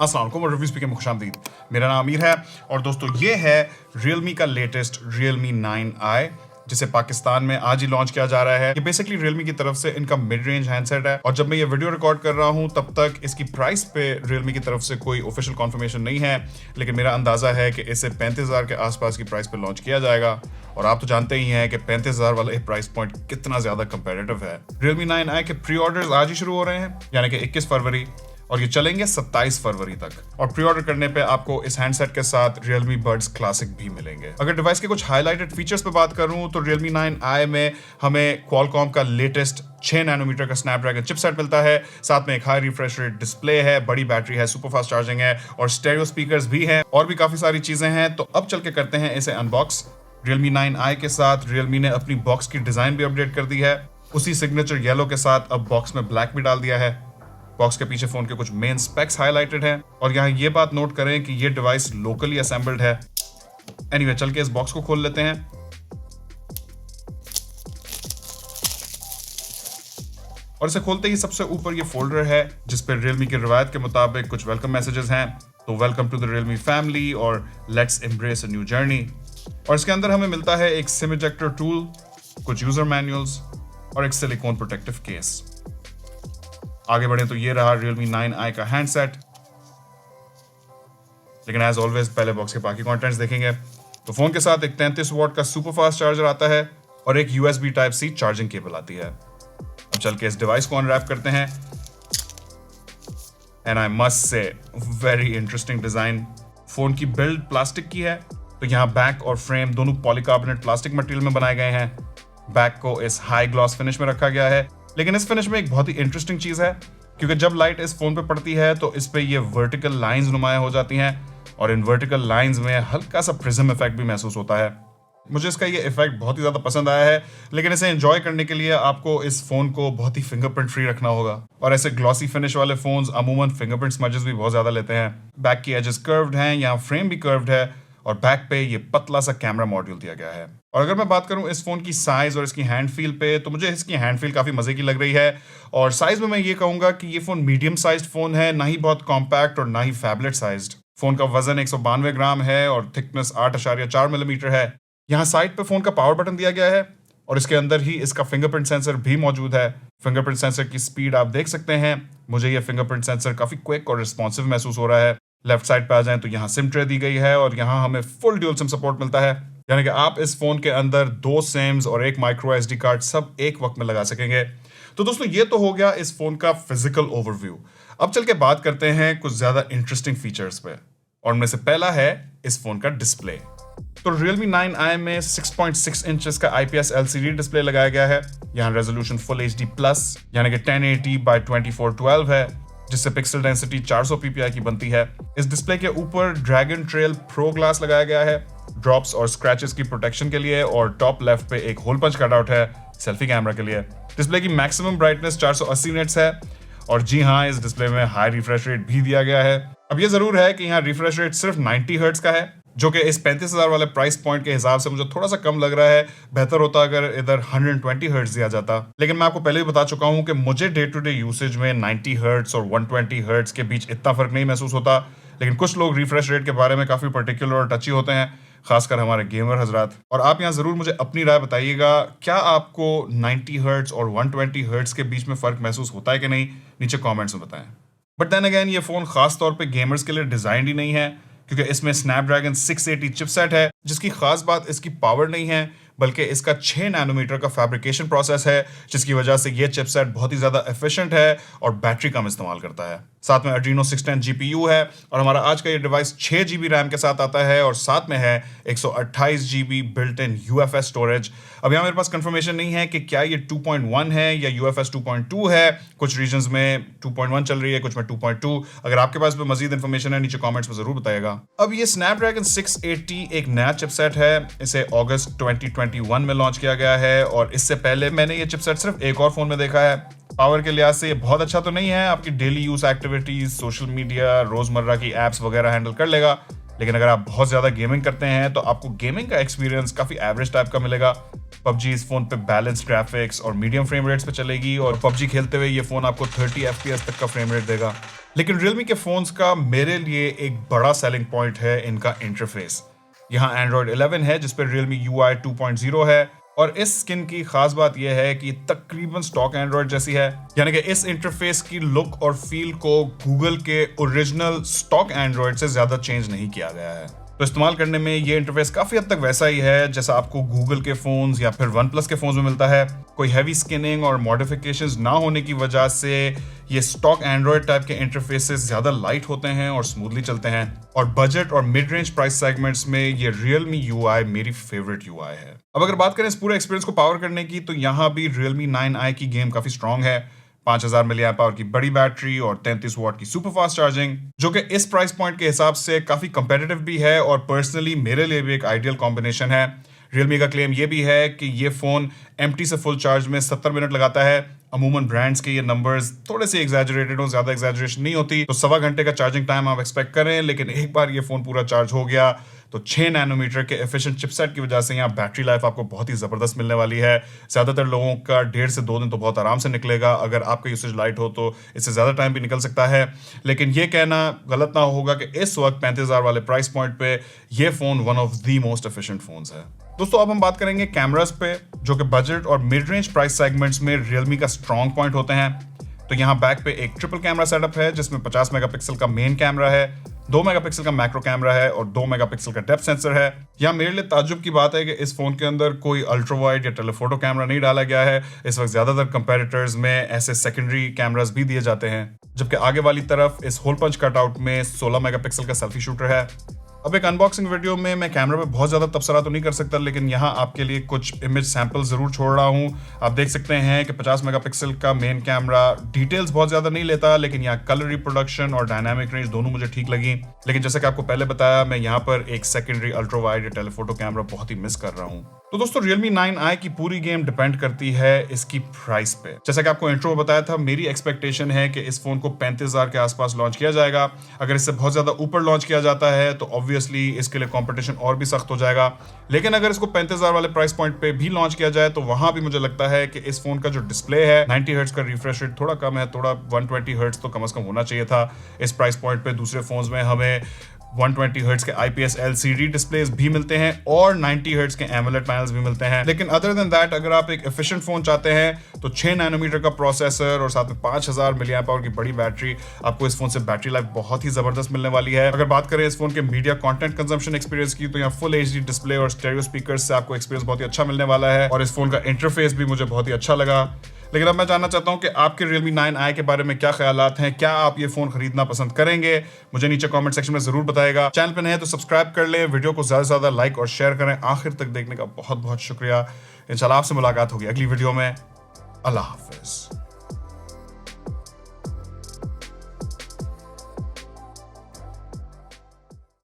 अस्सलाम वालेकुम और रिव्यू स्पीकर में खुशामदीद। मेरा नाम अमीर है और दोस्तों ये है Realme का लेटेस्ट Realme 9i जिसे पाकिस्तान में आज ही लॉन्च किया जा रहा है। ये बेसिकली Realme की तरफ से इनका मिड रेंज हैंडसेट है और जब मैं ये वीडियो रिकॉर्ड कर रहा हूँ तब तक इसकी प्राइस पे Realme की तरफ से कोई ऑफिशियल कॉन्फर्मेशन नहीं है, लेकिन मेरा अंदाजा है कि इसे 35,000 के आसपास की प्राइस पे लॉन्च किया जाएगा। और आप तो जानते ही हैं कि 35,000 वाला प्राइस पॉइंट कितना ज्यादा कंपेटिटिव है। Realme 9i के प्री ऑर्डर्स आज ही शुरू हो रहे हैं, यानी कि 21 फरवरी, और ये चलेंगे 27 फरवरी तक। और प्री ऑर्डर करने पे आपको इस हैंडसेट के साथ Realme Buds Classic भी मिलेंगे। अगर डिवाइस के कुछ हाईलाइटेड फीचर्स पे बात करूं तो Realme 9i में हमें Qualcomm का लेटेस्ट 6 नैनोमीटर का स्नैपड्रैगन चिपसेट मिलता है, साथ में एक हाई रिफ्रेश रेट डिस्प्ले है, बड़ी बैटरी है, सुपर फास्ट चार्जिंग है और स्टेरियो स्पीकर्स भी हैं और भी काफी सारी चीजें हैं। तो अब चल के करते हैं इसे अनबॉक्स। Realme 9i के साथ Realme ने अपनी बॉक्स की डिजाइन भी अपडेट कर दी है, उसी सिग्नेचर येलो के साथ अब बॉक्स में ब्लैक भी डाल दिया है। बॉक्स के पीछे फोन के कुछ मेन स्पेक्स हाईलाइटेड हैं और यहाँ ये बात नोट करें कि ये डिवाइस लोकली असेंबल्ड है। एनीवे चल के इस बॉक्स को खोल लेते हैं। और इसे खोलते ही सबसे ऊपर ये फोल्डर है जिस पे Realme की रिवायत के मुताबिक कुछ वेलकम मैसेजेस हैं। तो welcome to the Realme family और let's embrace a new journey. और इसके अंदर हमें मिलता है एक सिम इजेक्टर टूल, कुछ यूजर मैनुअल्स और एक सिलिकॉन प्रोटेक्टिव केस। आगे बढ़े तो ये रहा Realme 9i का हैंडसेट, लेकिन एज ऑलवेज पहले बॉक्स के बाकी कंटेंट्स देखेंगे। तो फोन के साथ एक 33 वॉट का सुपर फास्ट चार्जर आता है और एक USB Type-C चार्जिंग केबल आती है। अब चल के इस डिवाइस को अनरैप करते हैं। And I must say very interesting design. Phone की बिल्ड प्लास्टिक की है, तो यहाँ बैक और फ्रेम दोनों पॉलीकार्बोनेट प्लास्टिक मटेरियल में बनाए गए हैं। बैक को इस हाई ग्लॉस फिनिश में रखा गया है, लेकिन इस फिनिश में एक बहुत ही इंटरेस्टिंग चीज है, क्योंकि जब लाइट इस फोन पे पड़ती है तो इस पे ये वर्टिकल लाइंस नुमाया हो जाती हैं और इन वर्टिकल लाइंस में हल्का सा प्रिज्म इफेक्ट भी महसूस होता है। मुझे इसका ये इफेक्ट बहुत ही ज्यादा पसंद आया है, लेकिन इसे एंजॉय करने के लिए आपको इस फोन को बहुत ही फिंगरप्रिंट फ्री रखना होगा और ऐसे ग्लॉसी फिनिश वाले फोन्स अमूमन फिंगरप्रिंट स्मजेस भी बहुत ज्यादा लेते हैं। बैक की एजेस कर्व्ड हैं, यहाँ फ्रेम भी कर्व्ड है और बैक पे ये पतला सा कैमरा मॉड्यूल दिया गया है। और अगर मैं बात करूं इस फोन की साइज और इसकी हैंड फील पे, तो मुझे इसकी हैंड फील काफी मजे की लग रही है। और साइज में मैं ये कहूंगा कि ये फोन मीडियम साइज्ड फोन है, ना ही बहुत कॉम्पैक्ट और ना ही फैबलेट साइज्ड। फोन का वजन 192 ग्राम है और थिकनेस 8.4 मिलीमीटर है। यहाँ साइड पे फोन का पावर बटन दिया गया है और इसके अंदर ही इसका फिंगरप्रिंट सेंसर भी मौजूद है। फिंगरप्रिंट सेंसर की स्पीड आप देख सकते हैं। मुझे ये फिंगरप्रिंट सेंसर काफी क्विक और रिस्पॉन्सिव महसूस हो रहा है। लेफ्ट साइड पे आ जाएं तो यहाँ सिम ट्रे दी गई है और यहाँ हमें फुल ड्यूल सिम सपोर्ट मिलता है, यानी कि आप इस फोन के अंदर 2 सिम्स और एक माइक्रो SD कार्ड सब एक वक्त में लगा सकेंगे। तो दोस्तों ये तो हो गया इस फोन का फिजिकल ओवरव्यू। अब चल के बात करते हैं कुछ ज्यादा इंटरेस्टिंग फीचर्स पे, और उनमें से पहला है इस फोन का डिस्प्ले। तो Realme 9i में 6.6 इंचेस का IPS LCD डिस्प्ले लगाया गया है। यहाँ रेजोल्यूशन फुल HD प्लस यानी कि 1080x2412 है, जिससे पिक्सल डेंसिटी 400 ppi की बनती है। इस डिस्प्ले के ऊपर ड्रैगन ट्रेल प्रो ग्लास लगाया गया है ड्रॉप्स और स्क्रैचेस की प्रोटेक्शन के लिए, और टॉप लेफ्ट पे एक होल पंच कटआउट है सेल्फी कैमरा के लिए। डिस्प्ले की मैक्सिमम ब्राइटनेस 480 निट्स है और जी हाँ, इस डिस्प्ले में हाई रिफ्रेश रेट भी दिया गया है। अब ये जरूर है कि यहाँ रिफ्रेश रेट सिर्फ 90 हर्ट्ज का है, जो कि इस 35,000 वाले प्राइस पॉइंट के हिसाब से मुझे थोड़ा सा कम लग रहा है। बेहतर होता अगर इधर 120 हर्ट्ज दिया जाता, लेकिन मैं आपको पहले भी बता चुका हूं कि मुझे डे टू डे यूसेज में 90 हर्ट्ज और 120 हर्ट्ज के बीच इतना फर्क नहीं महसूस होता। लेकिन कुछ लोग रिफ्रेश रेट के बारे में काफी पर्टिकुलर और टची होते हैं, खासकर हमारे गेमर हजरात। और आप यहाँ जरूर मुझे अपनी राय बताइएगा, क्या आपको 90 हर्ट्ज और 120 हर्ट्ज के बीच में फर्क महसूस होता है कि नहीं? नीचे कॉमेंट्स में बताएं। बट देन अगेन ये फोन खास तौर पे गेमर्स के लिए डिजाइन ही नहीं है, क्योंकि इसमें स्नैपड्रैगन 680 चिपसेट है, जिसकी खास बात इसकी पावर नहीं है, बल्कि इसका 6 नैनोमीटर का फैब्रिकेशन प्रोसेस है, जिसकी वजह से ये चिपसेट बहुत ही ज्यादा एफिशिएंट है और बैटरी कम इस्तेमाल करता है। साथ में Adreno 610 GPU है और हमारा आज का ये डिवाइस 6 GB रैम के साथ आता है और साथ में है 128 GB built in UFS storage. अब यहाँ मेरे पास कंफर्मेशन नहीं है कि क्या ये 2.1 है या UFS 2.2 है। कुछ रीजन्स में 2.1 चल रही है, कुछ में 2.2। अगर आपके पास भी मजीद इन्फॉर्मेशन है नीचे कॉमेंट्स में जरूर बताइएगा। अब ये स्नैपड्रैगन 680 एक नया चिपसेट है, इसे अगस्त 2021 में लॉन्च किया गया है और इससे पहले मैंने ये चिपसेट सिर्फ एक और फोन में देखा है। पावर के लिहाज से ये बहुत अच्छा तो नहीं है, आपकी daily use activities, social media, रोजमर्रा की एप्स वगैरह हैंडल कर लेगा, लेकिन अगर आप बहुत ज्यादा गेमिंग करते हैं तो आपको गेमिंग का एक्सपीरियंस काफी एवरेज टाइप का मिलेगा। PUBG इस फोन पे बैलेंस ग्राफिक्स और मीडियम फ्रेम रेट्स पे चलेगी और PUBG खेलते हुए ये फोन आपको 30 FPS तक का फ्रेम रेट देगा। लेकिन Realme के फोन्स का मेरे लिए एक बड़ा सेलिंग पॉइंट है इनका इंटरफेस। यहाँ Android 11 है जिस पर Realme UI 2.0 है, और इस स्किन की खास बात यह है कि तकरीबन स्टॉक एंड्रॉइड जैसी है, यानी कि इस इंटरफेस की लुक और फील को गूगल के ओरिजिनल स्टॉक एंड्रॉइड से ज्यादा चेंज नहीं किया गया है। तो इस्तेमाल करने में ये इंटरफेस काफी हद तक वैसा ही है जैसा आपको गूगल के फोन्स या फिर OnePlus के फोन्स में मिलता है। कोई हैवी स्किनिंग और मॉडिफिकेशंस ना होने की वजह से ये स्टॉक एंड्रॉइड टाइप के इंटरफेसेस ज्यादा लाइट होते हैं और स्मूथली चलते हैं, और बजट और मिड रेंज प्राइस सेगमेंट्स में ये Realme UI मेरी फेवरेट UI है। अब अगर बात करें इस पूरे एक्सपीरियंस को पावर करने की, तो यहाँ भी Realme 9i की गेम काफी स्ट्रॉन्ग है। 5000 मिली एम्प आवर की बड़ी बैटरी और 33 वॉट की सुपर फास्ट चार्जिंग, जो कि इस प्राइस पॉइंट के हिसाब से काफी कंपेटिटिव भी है और पर्सनली मेरे लिए भी एक आइडियल कॉम्बिनेशन है। Realme का क्लेम ये भी है कि ये फोन एम्प्टी से फुल चार्ज में 70 मिनट लगाता है। अमूमन ब्रांड्स के ये नंबर्स थोड़े से एग्जैजरेटेड हो, ज्यादा एग्जैजरेशन नहीं होती, तो 1.25 घंटे का चार्जिंग टाइम आप एक्सपेक्ट करें। लेकिन एक बार ये फोन पूरा चार्ज हो गया तो 6 नैनोमीटर के एफिशिएंट चिपसेट की वजह से यहाँ बैटरी लाइफ आपको बहुत ही जबरदस्त मिलने वाली है। ज्यादातर लोगों का 1.5 से 2 दिन तो बहुत आराम से निकलेगा। अगर आपका यूसेज लाइट हो तो इससे ज्यादा टाइम भी निकल सकता है। लेकिन ये कहना गलत ना होगा कि इस वक्त 35,000 वाले प्राइस पॉइंट पे ये phone one of the most efficient phones है। दोस्तों अब हम बात करेंगे कैमरास पे, जो कि बजट और मिड रेंज प्राइस सेगमेंट्स में Realme का स्ट्रॉन्ग पॉइंट होते हैं। तो यहाँ बैक पे एक ट्रिपल कैमरा सेटअप है जिसमें 50 मेगापिक्सल का मेन कैमरा है, 2 मेगापिक्सल का मैक्रो कैमरा है और 2 मेगापिक्सल का डेप्थ सेंसर है। यहाँ मेरे लिए ताज्जुब की बात है कि इस फोन के अंदर कोई अल्ट्रा वाइड या टेलीफोटो कैमरा नहीं डाला गया है। इस वक्त ज्यादातर कंपैरेटर्स में ऐसे सेकेंडरी कैमरास भी दिए जाते हैं, जबकि आगे वाली तरफ इस होल पंच कटआउट में 16 मेगापिक्सल का सेल्फी शूटर है। अब एक अनबॉक्सिंग वीडियो में मैं कैमरा पे बहुत ज्यादा तबसरा तो नहीं कर सकता, लेकिन यहाँ आपके लिए कुछ इमेज सैंपल जरूर छोड़ रहा हूँ। आप देख सकते हैं कि 50 मेगापिक्सल का मेन कैमरा डिटेल्स बहुत ज्यादा नहीं लेता, लेकिन यहाँ कलर रिप्रोडक्शन और डायनामिक रेंज दोनों मुझे ठीक लगी। लेकिन जैसे कि आपको पहले बताया, मैं यहाँ पर एक सेकेंडरी अल्ट्रा वाइड या टेलीफोटो कैमरा बहुत ही मिस कर रहा हूँ। तो दोस्तों Realme 9i की पूरी गेम डिपेंड करती है इसकी प्राइस पे। जैसा कि आपको इंट्रो में बताया था, मेरी एक्सपेक्टेशन है कि इस फोन को 35,000 के आसपास लॉन्च किया जाएगा। अगर इससे बहुत ज्यादा ऊपर लॉन्च किया जाता है तो ऑब्वियसली इसके लिए कंपटीशन और भी सख्त हो जाएगा। लेकिन अगर इसको 35,000 वाले प्राइस पॉइंट पे भी लॉन्च किया जाए तो वहां भी मुझे लगता है कि इस फोन का जो डिस्प्ले है 90 हर्ट्ज का रिफ्रेश रेट थोड़ा कम है, थोड़ा 120 हर्ट्ज तो कम से कम होना चाहिए था। इस प्राइस पॉइंट पे दूसरे फोन्स में हमें 120 हर्ट्ज के IPS LCD डिस्प्लेस भी मिलते हैं और 90 हर्ट्ज के AMOLED पैनल्स भी मिलते हैं। लेकिन अदर देन दैट, अगर आप एक एफिशिएंट फोन चाहते हैं तो 6 नैनोमीटर का प्रोसेसर और साथ में 5000 मिली एम्प आवर की बड़ी बैटरी, आपको इस फोन से बैटरी लाइफ बहुत ही जबरदस्त मिलने वाली है। अगर बात करें इस फोन के मीडिया कंटेंट कंजम्पशन एक्सपीरियंस की, तो यहाँ फुल HD डिस्प्ले और स्टेरियो स्पीकर्स से आपको एक्सपीरियंस बहुत ही अच्छा मिलने वाला है, और इस फोन का इंटरफेस भी मुझे बहुत ही अच्छा लगा। लेकिन अब मैं जानना चाहता हूं कि आपके Realme 9i के बारे में क्या ख्यालात हैं। क्या आप ये फोन खरीदना पसंद करेंगे? मुझे नीचे कमेंट सेक्शन में जरूर बताएगा। चैनल पे नए हैं तो सब्सक्राइब कर लें, वीडियो को ज्यादा से ज्यादा लाइक और शेयर करें। आखिर तक देखने का बहुत बहुत शुक्रिया। इंशाल्लाह आपसे मुलाकात होगी अगली वीडियो में। अल्लाह हाफिज।